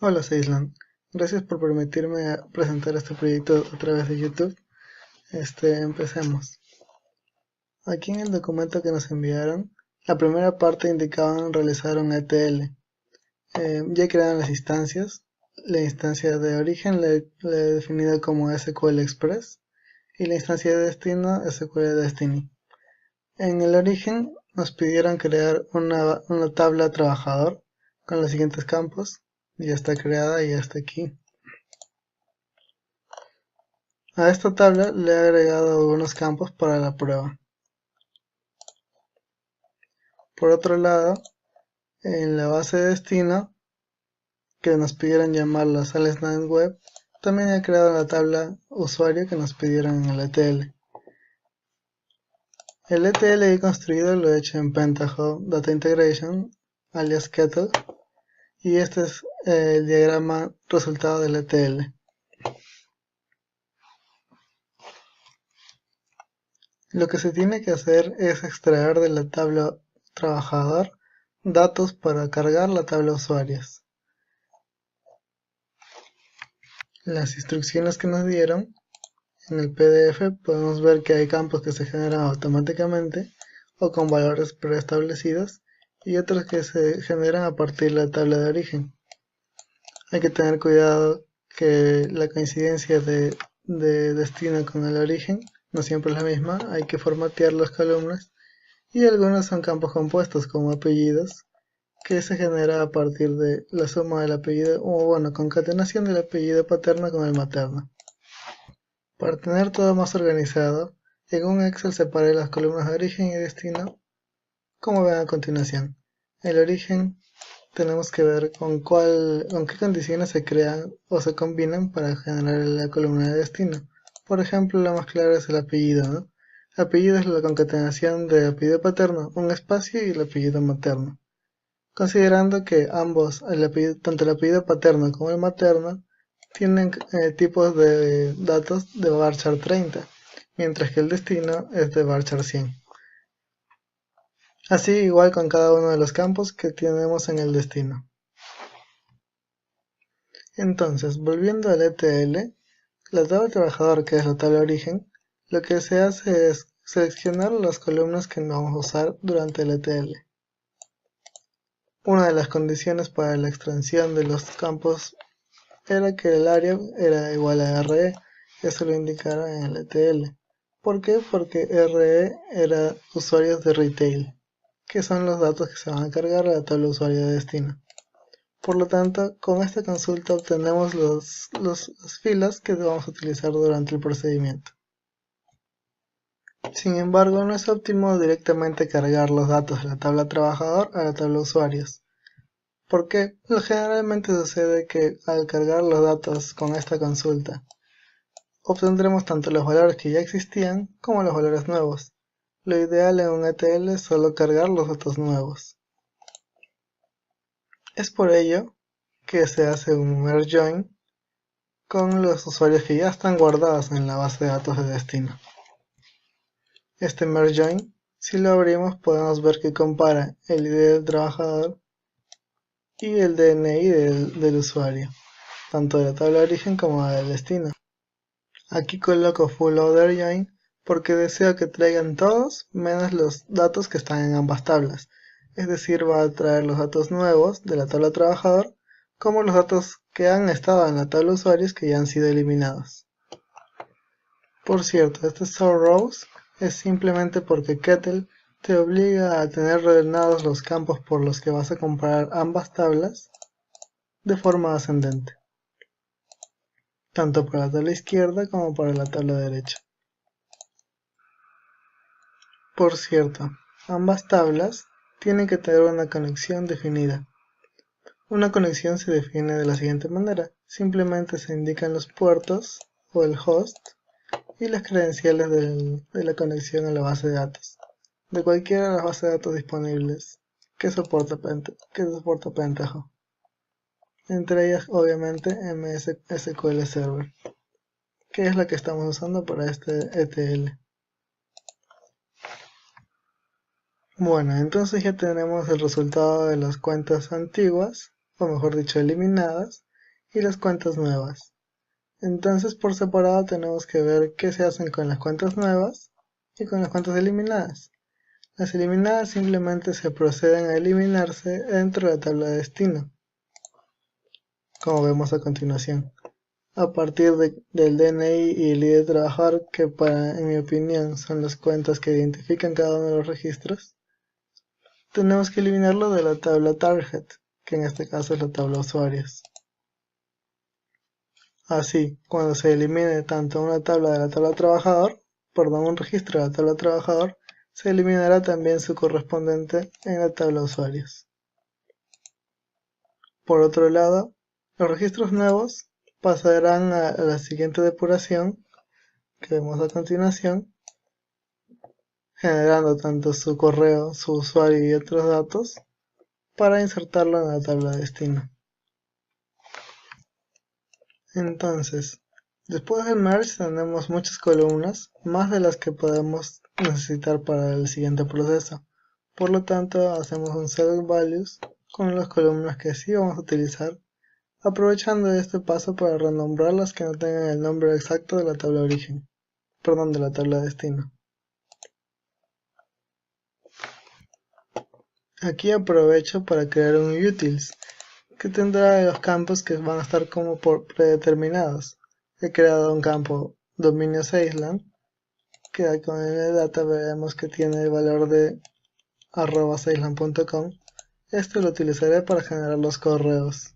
Hola Seisland, gracias por permitirme presentar este proyecto a través de YouTube. Empecemos. Aquí en el documento que nos enviaron, la primera parte indicaban realizar un ETL. Ya crearon las instancias. La instancia de origen le he definido como SQL Express y la instancia de destino SQL Destiny. En el origen nos pidieron crear una tabla trabajador con los siguientes campos. Ya está creada y ya está aquí. A esta tabla le he agregado algunos campos para la prueba. Por otro lado, en la base de destino, que nos pidieron llamarla SalesNet Web, también he creado la tabla usuario que nos pidieron en el ETL. El ETL que he construido lo he hecho en Pentaho Data Integration, alias Kettle, y este es el diagrama resultado del ETL. Lo que se tiene que hacer es extraer de la tabla trabajador datos para cargar la tabla usuarios. Las instrucciones que nos dieron en el PDF podemos ver que hay campos que se generan automáticamente o con valores preestablecidos y otros que se generan a partir de la tabla de origen. Hay que tener cuidado que la coincidencia de destino con el origen no siempre es la misma, hay que formatear las columnas y algunos son campos compuestos como apellidos que se genera a partir de la suma del apellido o concatenación del apellido paterno con el materno. Para tener todo más organizado, en un Excel separé las columnas de origen y destino, como ven a continuación. El origen tenemos que ver con qué condiciones se crean o se combinan para generar la columna de destino. Por ejemplo, la más clara es el apellido, ¿no? El apellido es la concatenación del apellido paterno, un espacio y el apellido materno. Considerando que ambos, tanto el apellido paterno como el materno, tienen tipos de datos de varchar 30, mientras que el destino es de varchar 100. Así igual con cada uno de los campos que tenemos en el destino. Entonces, volviendo al ETL, la tabla trabajador, que es la tabla origen, lo que se hace es seleccionar las columnas que vamos a usar durante el ETL. Una de las condiciones para la extracción de los campos era que el área era igual a RE, eso lo indicara en el ETL. ¿Por qué? Porque RE era usuarios de retail, que son los datos que se van a cargar a la tabla de usuario de destino. Por lo tanto, con esta consulta obtenemos las filas que vamos a utilizar durante el procedimiento. Sin embargo, no es óptimo directamente cargar los datos de la tabla trabajador a la tabla usuarios. Porque generalmente sucede que al cargar los datos con esta consulta, obtendremos tanto los valores que ya existían como los valores nuevos. Lo ideal en un ETL es solo cargar los datos nuevos. Es por ello que se hace un merge join con los usuarios que ya están guardados en la base de datos de destino. Este merge join, si lo abrimos, podemos ver que compara el ID del trabajador y el DNI del usuario, tanto de la tabla de origen como del destino. Aquí coloco full other join porque deseo que traigan todos menos los datos que están en ambas tablas, es decir, va a traer los datos nuevos de la tabla trabajador como los datos que han estado en la tabla usuarios que ya han sido eliminados. Por cierto, este sort rows es simplemente porque Kettle te obliga a tener ordenados los campos por los que vas a comparar ambas tablas de forma ascendente, tanto para la tabla izquierda como para la tabla derecha. Por cierto, ambas tablas tienen que tener una conexión definida. Una conexión se define de la siguiente manera: simplemente se indican los puertos o el host y las credenciales de la conexión a la base de datos, de cualquiera de las bases de datos disponibles que soporta Pentaho, entre ellas obviamente MS SQL Server, que es la que estamos usando para este ETL. Bueno, entonces ya tenemos el resultado de las cuentas antiguas, o mejor dicho eliminadas, y las cuentas nuevas. Entonces por separado tenemos que ver qué se hacen con las cuentas nuevas y con las cuentas eliminadas. Las eliminadas simplemente se proceden a eliminarse dentro de la tabla de destino, como vemos a continuación. A partir del DNI y el ID de trabajador, que en mi opinión son las cuentas que identifican cada uno de los registros, tenemos que eliminarlo de la tabla target, que en este caso es la tabla usuarios. Así, cuando se elimine tanto una tabla de la tabla trabajador, un registro de la tabla trabajador, se eliminará también su correspondiente en la tabla usuarios. Por otro lado, los registros nuevos pasarán a la siguiente depuración que vemos a continuación, generando tanto su correo, su usuario y otros datos para insertarlo en la tabla de destino. Entonces, después del merge tenemos muchas columnas, más de las que podemos necesitar para el siguiente proceso. Por lo tanto, hacemos un select values con las columnas que sí vamos a utilizar, aprovechando este paso para renombrar las que no tengan el nombre exacto de la tabla origen, de la tabla destino. Aquí aprovecho para crear un utils, que tendrá los campos que van a estar como predeterminados. He creado un campo dominios Island, que con el data veremos que tiene el valor de @island.com. Este lo utilizaré para generar los correos.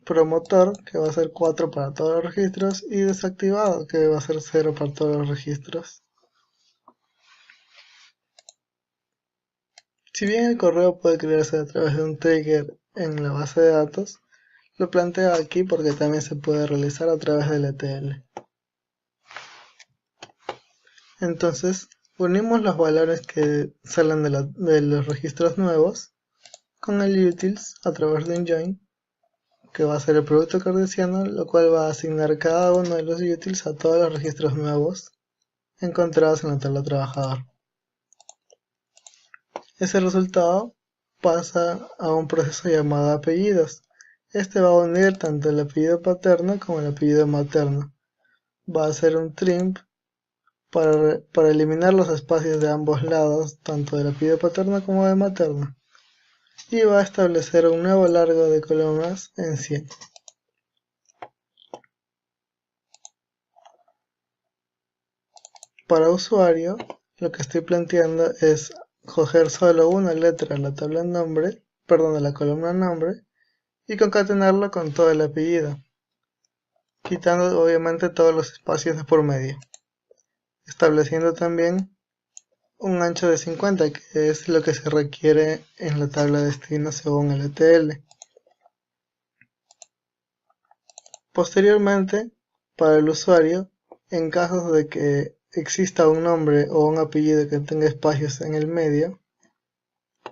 Promotor, que va a ser 4 para todos los registros, y desactivado, que va a ser 0 para todos los registros. Si bien el correo puede crearse a través de un trigger en la base de datos, lo planteo aquí porque también se puede realizar a través del ETL. Entonces, unimos los valores que salen de los registros nuevos con el utils a través de un join, que va a ser el producto cartesiano, lo cual va a asignar cada uno de los utils a todos los registros nuevos encontrados en la tabla trabajador. Ese resultado pasa a un proceso llamado apellidos. Este va a unir tanto el apellido paterno como el apellido materno. Va a hacer un trim para eliminar los espacios de ambos lados, tanto del apellido paterno como de materno. Y va a establecer un nuevo largo de columnas en 100. Para usuario, lo que estoy planteando es coger solo una letra de la tabla nombre, de la columna nombre, y concatenarlo con todo el apellido, quitando obviamente todos los espacios de por medio, estableciendo también un ancho de 50, que es lo que se requiere en la tabla de destino según el ETL. Posteriormente, para el usuario, en casos de que exista un nombre o un apellido que tenga espacios en el medio,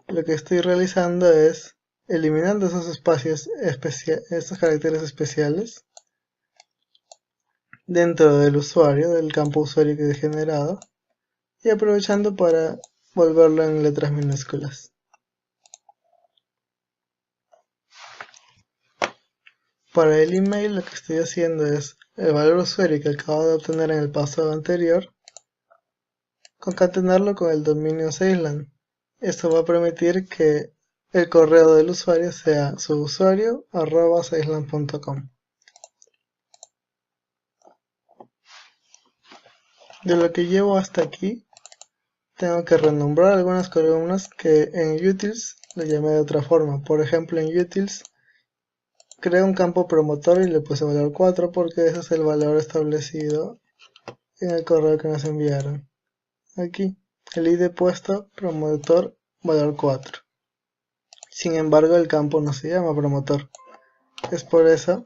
lo que estoy realizando es eliminando esos espacios estos caracteres especiales dentro del usuario, del campo usuario que he generado, y aprovechando para volverlo en letras minúsculas. Para el email lo que estoy haciendo es el valor usuario que acabo de obtener en el paso anterior, concatenarlo con el dominio Island. Esto va a permitir que el correo del usuario sea su usuario @island.com. De lo que llevo hasta aquí, tengo que renombrar algunas columnas que en utils le llamé de otra forma. Por ejemplo, en utils creé un campo promotor y le puse valor 4 porque ese es el valor establecido en el correo que nos enviaron. Aquí, el ID puesto promotor valor 4. Sin embargo, el campo no se llama promotor. Es por eso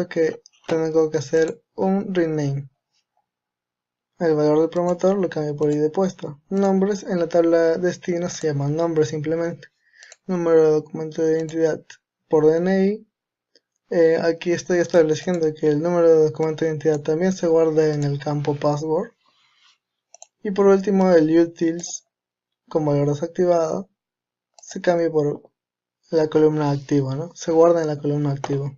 que tengo que hacer un rename. El valor del promotor lo cambio por ID puesto. Nombres en la tabla destino se llaman nombres simplemente. Número de documento de identidad por DNI. Aquí estoy estableciendo que el número de documento de identidad también se guarda en el campo password. Y por último, el utils con valor desactivado se cambia por la columna activo, ¿no? Se guarda en la columna activo.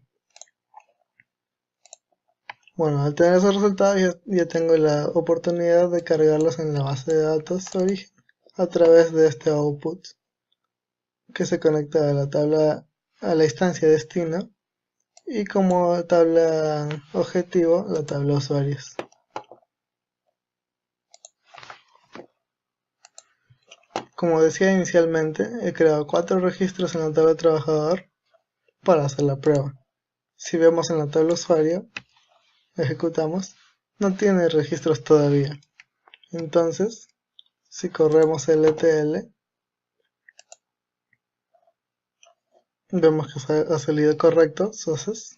Bueno, al tener esos resultados ya tengo la oportunidad de cargarlos en la base de datos origen a través de este output que se conecta a la tabla, a la instancia destino, y como tabla objetivo la tabla usuarios. Como decía inicialmente, he creado 4 registros en la tabla trabajador para hacer la prueba. Si vemos en la tabla usuario, ejecutamos, no tiene registros todavía. Entonces, si corremos el ETL, vemos que ha salido correcto, sources,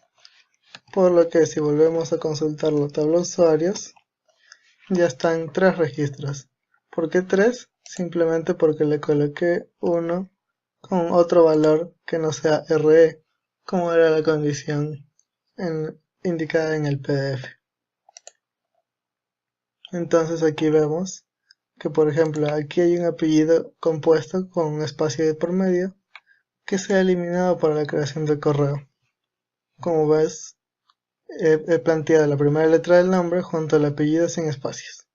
por lo que si volvemos a consultar la tabla usuarios, ya están 3 registros. ¿Por qué 3? Simplemente porque le coloqué uno con otro valor que no sea RE, como era la condición indicada en el PDF. Entonces aquí vemos que, por ejemplo, aquí hay un apellido compuesto con un espacio de por medio que se ha eliminado para la creación del correo. Como ves, he planteado la primera letra del nombre junto al apellido sin espacios,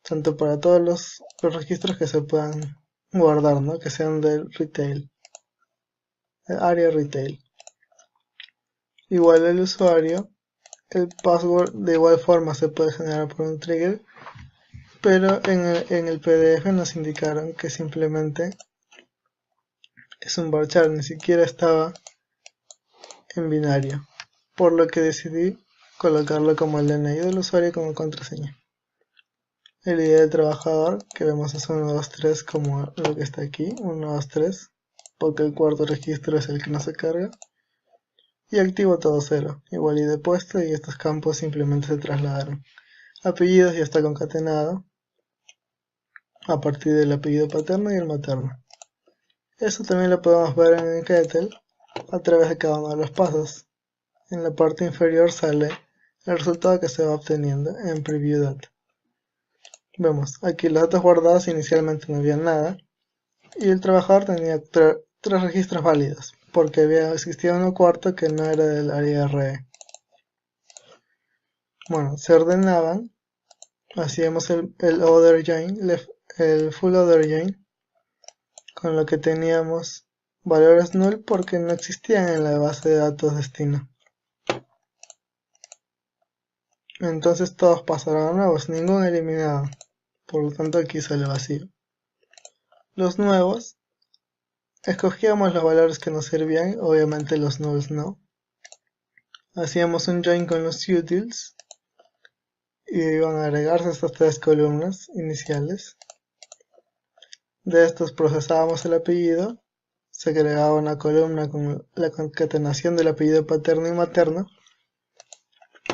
tanto para todos los registros que se puedan guardar, ¿no? Que sean del retail, el área retail. Igual el usuario, el password de igual forma se puede generar por un trigger, pero en el PDF nos indicaron que simplemente es un varchar, ni siquiera estaba en binario, por lo que decidí colocarlo como el DNI del usuario como contraseña. El ID del trabajador, que vemos es 123 como lo que está aquí, 123, porque el cuarto registro es el que no se carga. Y activo todo 0, igual ID puesto, y estos campos simplemente se trasladaron. Apellidos ya está concatenado a partir del apellido paterno y el materno. Eso también lo podemos ver en Kettle a través de cada uno de los pasos. En la parte inferior sale el resultado que se va obteniendo en Preview Data. Vemos, aquí los datos guardados inicialmente no había nada, y el trabajador tenía 3 registros válidos, porque existía uno cuarto que no era del área RE. Bueno, se ordenaban, hacíamos el other join, el full other join, con lo que teníamos valores null porque no existían en la base de datos destino. Entonces todos pasaron a nuevos, ningún eliminado, por lo tanto aquí sale vacío. Los nuevos, escogíamos los valores que nos servían, obviamente los nulls no. Hacíamos un join con los utils y iban a agregarse estas 3 columnas iniciales. De estos procesábamos el apellido, se agregaba una columna con la concatenación del apellido paterno y materno,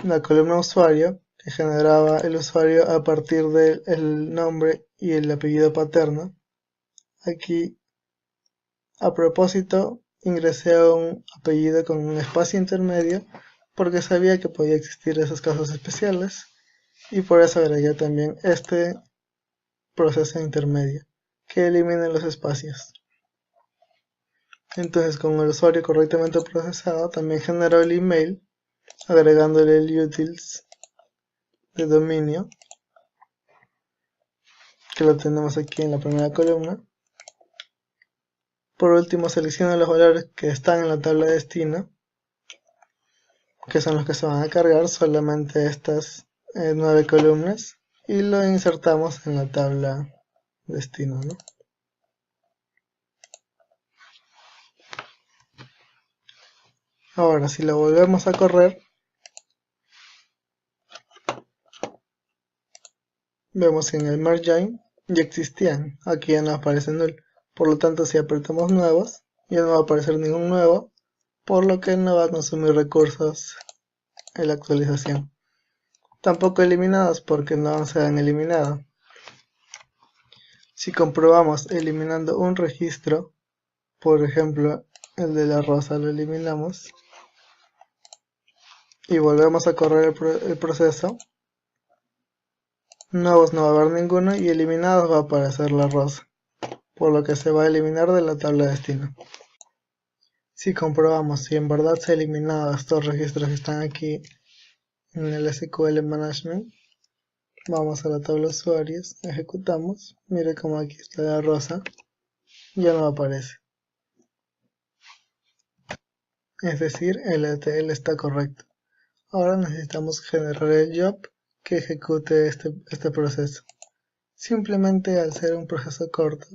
la columna usuario, que generaba el usuario a partir del nombre y el apellido paterno. Aquí, a propósito, ingresé a un apellido con un espacio intermedio porque sabía que podía existir esos casos especiales, y por eso agregué también este proceso intermedio que elimina los espacios. Entonces, con el usuario correctamente procesado, también generó el email agregándole el utils de dominio, que lo tenemos aquí en la primera columna. Por último, selecciono los valores que están en la tabla de destino, que son los que se van a cargar, solamente estas 9 columnas, y lo insertamos en la tabla destino, ¿no? Ahora, si lo volvemos a correr, vemos que en el merge join ya existían, aquí ya no aparece null, por lo tanto si apretamos nuevos, ya no va a aparecer ningún nuevo, por lo que no va a consumir recursos en la actualización. Tampoco eliminados porque no se han eliminado. Si comprobamos eliminando un registro, por ejemplo el de la rosa lo eliminamos, y volvemos a correr el proceso, nuevos no va a haber ninguno y eliminados va a aparecer la rosa, por lo que se va a eliminar de la tabla de destino. Si comprobamos si en verdad se han eliminado estos registros que están aquí en el SQL Management, vamos a la tabla de usuarios, ejecutamos, mire como aquí está la rosa, ya no aparece. Es decir, el ETL está correcto. Ahora necesitamos generar el job que ejecute este proceso. Simplemente al ser un proceso corto,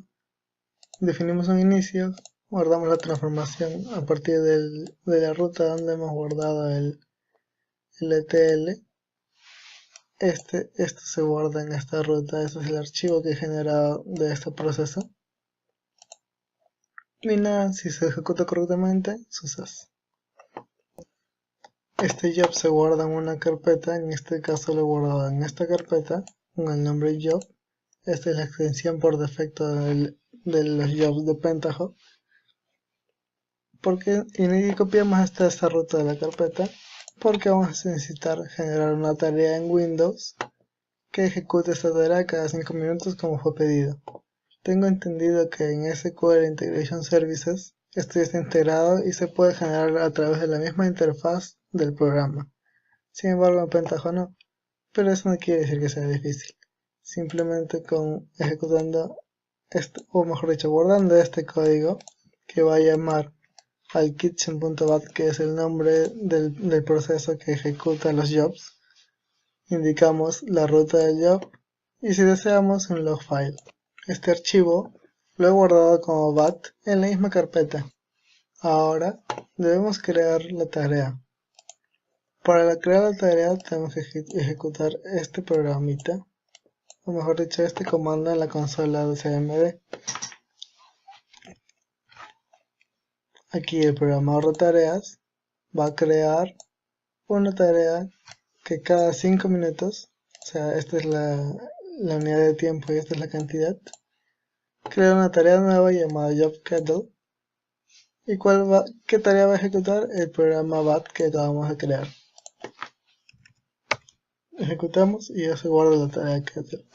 definimos un inicio, guardamos la transformación a partir de la ruta donde hemos guardado el ETL. Esto se guarda en esta ruta, este es el archivo que he generado de este proceso. Y nada, si se ejecuta correctamente, suceso. Este job se guarda en una carpeta, en este caso lo he guardado en esta carpeta con el nombre job. Esta es la extensión por defecto de los jobs de Pentaho. Y copiamos esta ruta de la carpeta porque vamos a necesitar generar una tarea en Windows que ejecute esta tarea cada 5 minutos como fue pedido. Tengo entendido que en SQL Integration Services esto ya está integrado y se puede generar a través de la misma interfaz del programa. Sin embargo en Pentaho no, pero eso no quiere decir que sea difícil. Simplemente con ejecutando o mejor dicho, guardando este código que va a llamar al kitchen.bat, que es el nombre del proceso que ejecuta los jobs, indicamos la ruta del job y si deseamos un log file. Este archivo lo he guardado como bat en la misma carpeta. Ahora debemos crear la tarea. Para crear la tarea tenemos que ejecutar este programita, o mejor dicho este comando en la consola de CMD. Aquí el programador de tareas va a crear una tarea que cada 5 minutos, o sea, esta es la unidad de tiempo y esta es la cantidad, crea una tarea nueva llamada JobKettle. ¿Y qué tarea va a ejecutar? El programa BAT que acabamos de crear. Ejecutamos y ya se guarda la tarea Kettle.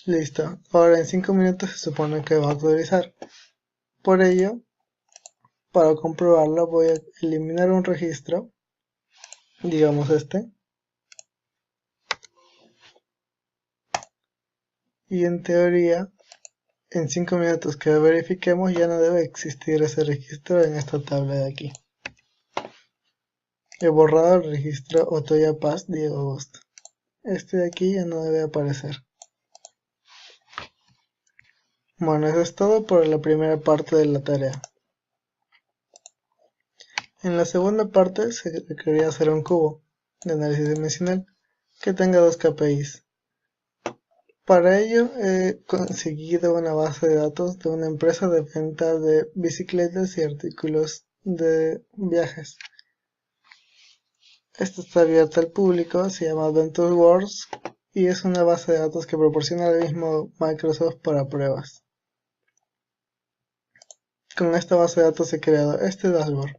Listo. Ahora en 5 minutos se supone que va a actualizar. Por ello, para comprobarlo voy a eliminar un registro, digamos este, y en teoría en 5 minutos que verifiquemos ya no debe existir ese registro en esta tabla de aquí. He borrado el registro Otoya Paz Diego Agosto. Este de aquí ya no debe aparecer. Bueno, eso es todo por la primera parte de la tarea. En la segunda parte se quería hacer un cubo de análisis dimensional que tenga 2 KPIs. Para ello he conseguido una base de datos de una empresa de venta de bicicletas y artículos de viajes. Esta está abierta al público, se llama Adventure Wars y es una base de datos que proporciona el mismo Microsoft para pruebas. Con esta base de datos he creado este dashboard.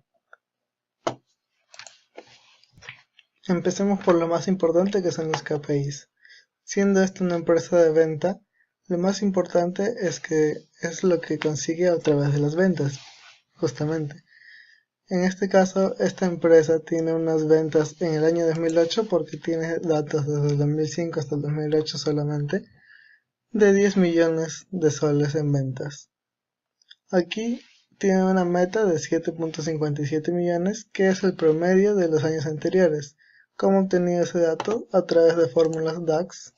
Empecemos por lo más importante que son los KPIs. Siendo esta una empresa de venta, lo más importante es lo que consigue a través de las ventas, justamente. En este caso, esta empresa tiene unas ventas en el año 2008 porque tiene datos desde el 2005 hasta el 2008 solamente, de 10 millones de soles en ventas. Aquí tiene una meta de 7.57 millones, que es el promedio de los años anteriores. ¿Cómo he obtenido ese dato? A través de fórmulas DAX,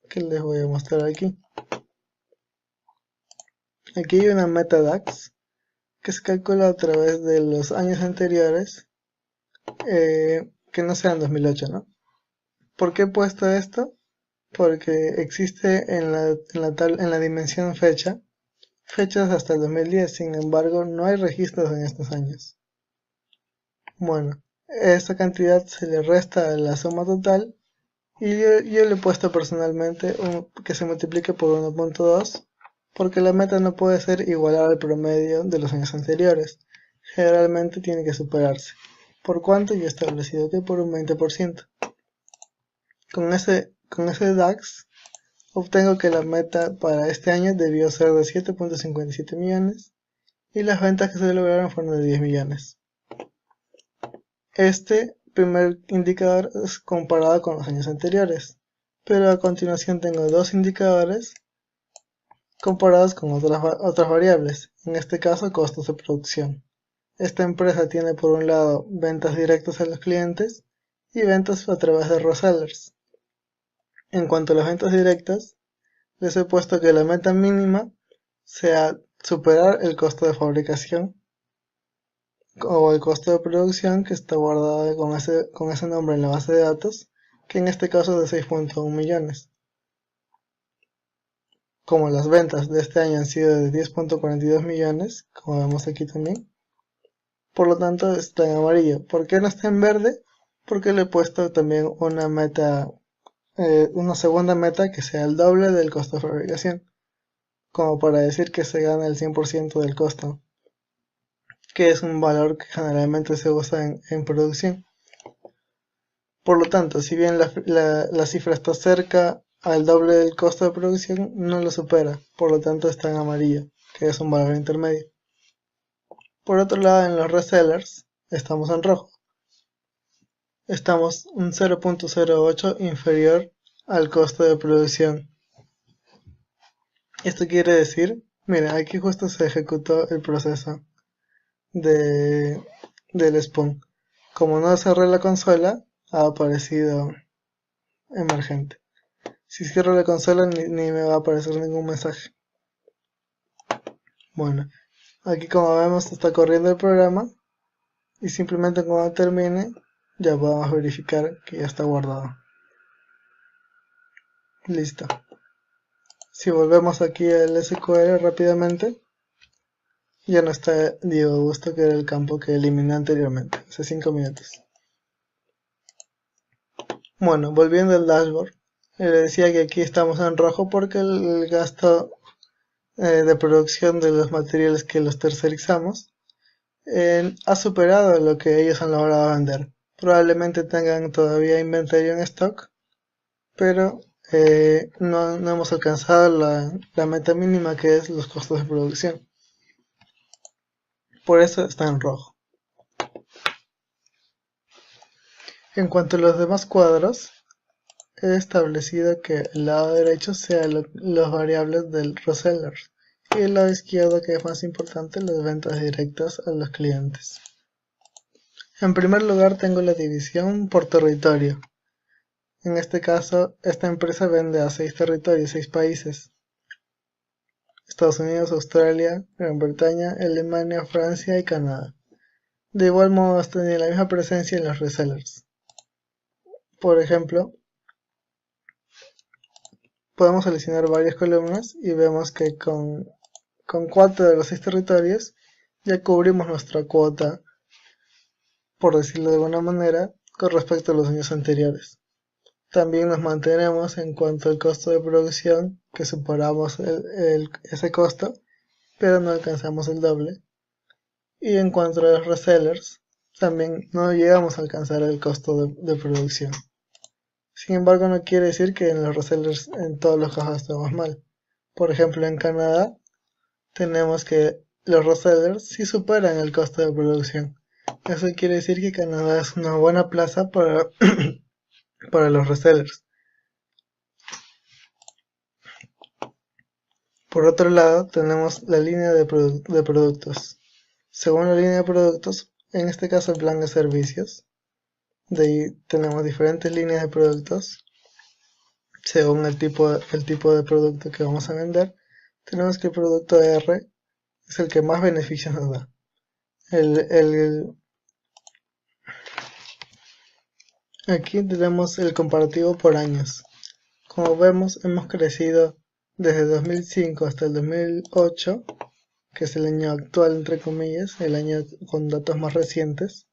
que les voy a mostrar aquí. Aquí hay una meta DAX, que se calcula a través de los años anteriores, que no sean 2008, ¿no? ¿Por qué he puesto esto? Porque existe en la dimensión fechas hasta el 2010, sin embargo no hay registros en estos años. Bueno, esta cantidad se le resta a la suma total y yo le he puesto personalmente que se multiplique por 1.2 porque la meta no puede ser igualar al promedio de los años anteriores, generalmente tiene que superarse. ¿Por cuánto? Yo he establecido que por un 20%. Con ese DAX obtengo que la meta para este año debió ser de 7.57 millones y las ventas que se lograron fueron de 10 millones. Este primer indicador es comparado con los años anteriores, pero a continuación tengo dos indicadores comparados con otras variables, en este caso costos de producción. Esta empresa tiene por un lado ventas directas a los clientes y ventas a través de resellers. En cuanto a las ventas directas, les he puesto que la meta mínima sea superar el costo de fabricación o el costo de producción que está guardado con ese nombre en la base de datos, que en este caso es de 6.1 millones. Como las ventas de este año han sido de 10.42 millones, como vemos aquí también, por lo tanto está en amarillo. ¿Por qué no está en verde? Porque le he puesto también una meta, una segunda meta que sea el doble del costo de fabricación, como para decir que se gana el 100% del costo, que es un valor que generalmente se usa en producción. Por lo tanto, si bien la cifra está cerca al doble del costo de producción, no lo supera, por lo tanto está en amarillo, que es un valor intermedio. Por otro lado, en los resellers estamos en rojo. Estamos un 0.08 inferior al costo de producción. Esto quiere decir, mira, aquí justo se ejecutó el proceso del spawn. Como no cerré la consola, ha aparecido emergente. Si cierro la consola ni me va a aparecer ningún mensaje. Bueno, aquí como vemos está corriendo el programa y simplemente cuando termine ya podemos verificar que ya está guardado. Listo. Si volvemos aquí al SQL rápidamente, ya no está Diego Augusto, que era el campo que eliminé anteriormente, hace 5 minutos. Bueno, volviendo al dashboard, le decía que aquí estamos en rojo porque el gasto de producción de los materiales que los tercerizamos ha superado lo que ellos han logrado vender. Probablemente tengan todavía inventario en stock, pero no hemos alcanzado la meta mínima, que es los costos de producción. Por eso está en rojo. En cuanto a los demás cuadros, he establecido que el lado derecho sea las variables del reseller y el lado izquierdo, que es más importante, las ventas directas a los clientes. En primer lugar tengo la división por territorio. En este caso, esta empresa vende a 6 territorios, 6 países: Estados Unidos, Australia, Gran Bretaña, Alemania, Francia y Canadá. De igual modo, tiene la misma presencia en los resellers. Por ejemplo, podemos seleccionar varias columnas y vemos que con 4 de los 6 territorios ya cubrimos nuestra cuota, por decirlo de alguna manera, con respecto a los años anteriores. También nos mantenemos en cuanto al costo de producción, que superamos ese costo, pero no alcanzamos el doble. Y en cuanto a los resellers, también no llegamos a alcanzar el costo de producción. Sin embargo, no quiere decir que en los resellers en todos los casos estemos mal. Por ejemplo, en Canadá tenemos que los resellers sí superan el costo de producción. Eso quiere decir que Canadá es una buena plaza para para los resellers. Por otro lado, tenemos la línea de productos. Según la línea de productos, en este caso el plan de servicios, de ahí tenemos diferentes líneas de productos. Según el tipo de producto que vamos a vender, tenemos que el producto R es el que más beneficios nos da. Aquí tenemos el comparativo por años. Como vemos, hemos crecido desde 2005 hasta el 2008, que es el año actual, entre comillas, el año con datos más recientes.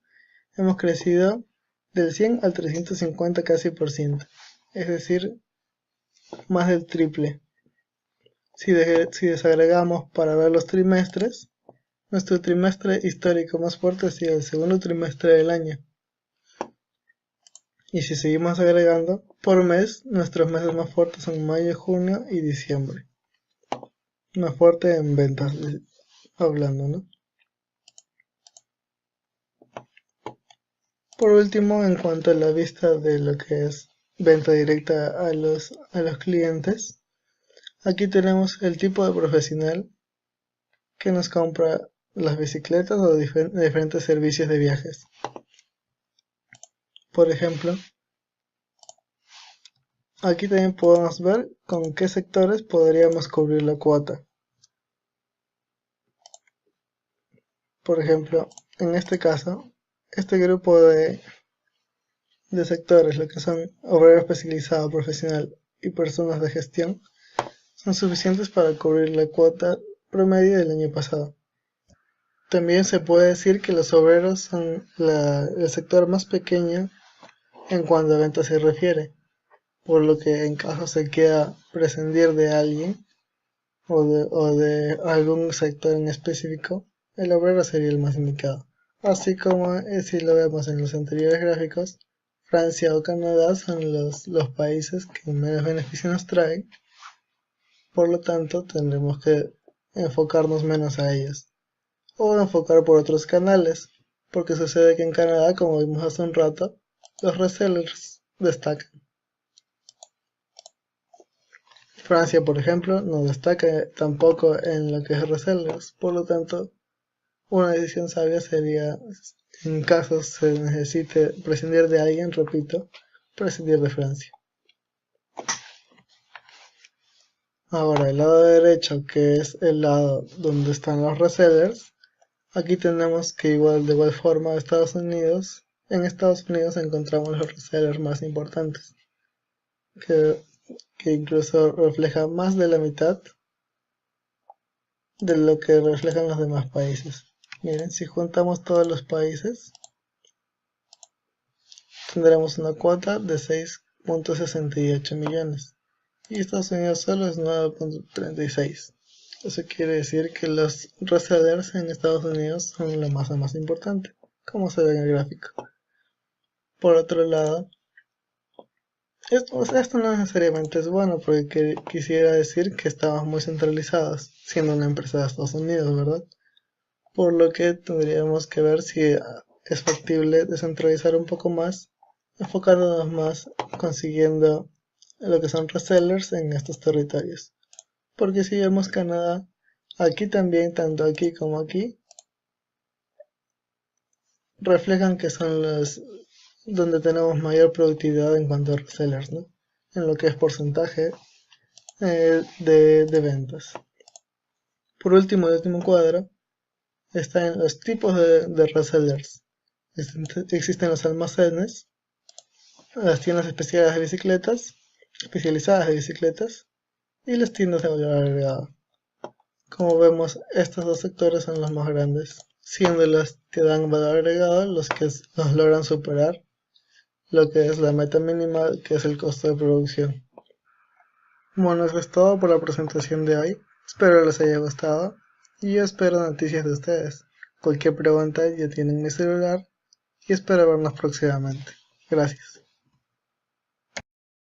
Hemos crecido del 100 al 350 casi %, es decir, más del triple. Si desagregamos para ver los trimestres, nuestro trimestre histórico más fuerte ha sido el segundo trimestre del año. Y si seguimos agregando por mes, nuestros meses más fuertes son mayo, junio y diciembre. Más fuerte en ventas, hablando, ¿no? Por último, en cuanto a la vista de lo que es venta directa a los clientes, aquí tenemos el tipo de profesional que nos compra las bicicletas o diferentes servicios de viajes. Por ejemplo, aquí también podemos ver con qué sectores podríamos cubrir la cuota. Por ejemplo, en este caso, este grupo de sectores, lo que son obrero especializado, profesional y personas de gestión, son suficientes para cubrir la cuota promedio del año pasado. También se puede decir que los obreros son el sector más pequeño en cuanto a ventas se refiere, por lo que en caso se quiera prescindir de alguien o de algún sector en específico, el obrero sería el más indicado. Así como si lo vemos en los anteriores gráficos, Francia o Canadá son los países que menos beneficios nos traen, por lo tanto tendremos que enfocarnos menos a ellos, o enfocar por otros canales, porque sucede que en Canadá, como vimos hace un rato, los resellers destacan. Francia, por ejemplo, no destaca tampoco en lo que es resellers, por lo tanto, una decisión sabia sería, en caso se necesite prescindir de alguien, repito, prescindir de Francia. Ahora, el lado derecho, que es el lado donde están los resellers, aquí tenemos que de igual forma en Estados Unidos encontramos los resellers más importantes, que incluso refleja más de la mitad de lo que reflejan los demás países. Miren, si juntamos todos los países, tendremos una cuota de 6.68 millones. Y Estados Unidos solo es 9.36. Eso quiere decir que los resellers en Estados Unidos son la masa más importante, como se ve en el gráfico. Por otro lado, esto no necesariamente es bueno, porque quisiera decir que estamos muy centralizados, siendo una empresa de Estados Unidos, ¿verdad? Por lo que tendríamos que ver si es factible descentralizar un poco más, enfocándonos más consiguiendo lo que son resellers en estos territorios. Porque si vemos Canadá, aquí también, tanto aquí como aquí, reflejan que son los donde tenemos mayor productividad en cuanto a resellers, ¿no? En lo que es porcentaje de ventas. Por último, el último cuadro está en los tipos de resellers. Existen los almacenes, las tiendas especializadas de bicicletas y las tiendas de valor agregado. Como vemos, estos dos sectores son los más grandes, siendo los que dan valor agregado los que nos logran superar lo que es la meta mínima, que es el costo de producción. Bueno, eso es todo por la presentación de hoy. Espero les haya gustado y yo espero noticias de ustedes. Cualquier pregunta ya tienen mi celular y espero vernos próximamente. Gracias.